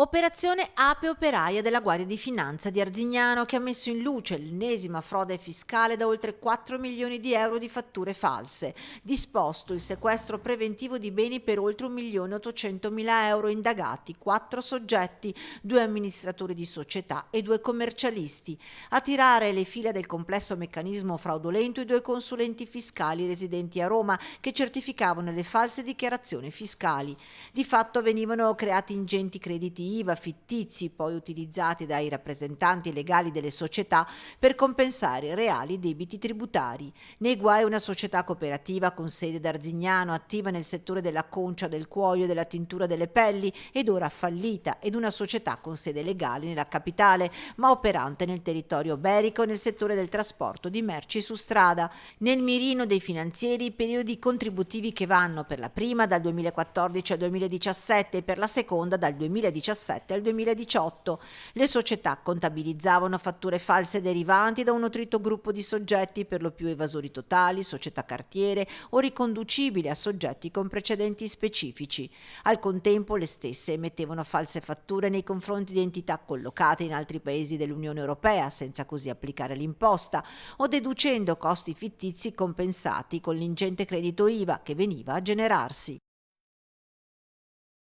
Operazione Ape Operaia della Guardia di Finanza di Arzignano che ha messo in luce l'ennesima frode fiscale da oltre 4 milioni di euro di fatture false. Disposto il sequestro preventivo di beni per oltre 1.800.000 euro, indagati 4 soggetti, 2 amministratori di società e 2 commercialisti. A tirare le fila del complesso meccanismo fraudolento i 2 consulenti fiscali residenti a Roma che certificavano le false dichiarazioni fiscali. Di fatto venivano creati ingenti crediti IVA fittizi, poi utilizzati dai rappresentanti legali delle società per compensare reali debiti tributari. Nei guai una società cooperativa con sede ad Arzignano, attiva nel settore della concia, del cuoio e della tintura delle pelli, ed ora fallita, ed una società con sede legale nella capitale, ma operante nel territorio iberico nel settore del trasporto di merci su strada. Nel mirino dei finanzieri i periodi contributivi che vanno per la prima dal 2014 al 2017 e per la seconda dal 2017 al 2018. Le società contabilizzavano fatture false derivanti da un nutrito gruppo di soggetti, per lo più evasori totali, società cartiere o riconducibili a soggetti con precedenti specifici. Al contempo le stesse emettevano false fatture nei confronti di entità collocate in altri paesi dell'Unione Europea, senza così applicare l'imposta, o deducendo costi fittizi compensati con l'ingente credito IVA che veniva a generarsi.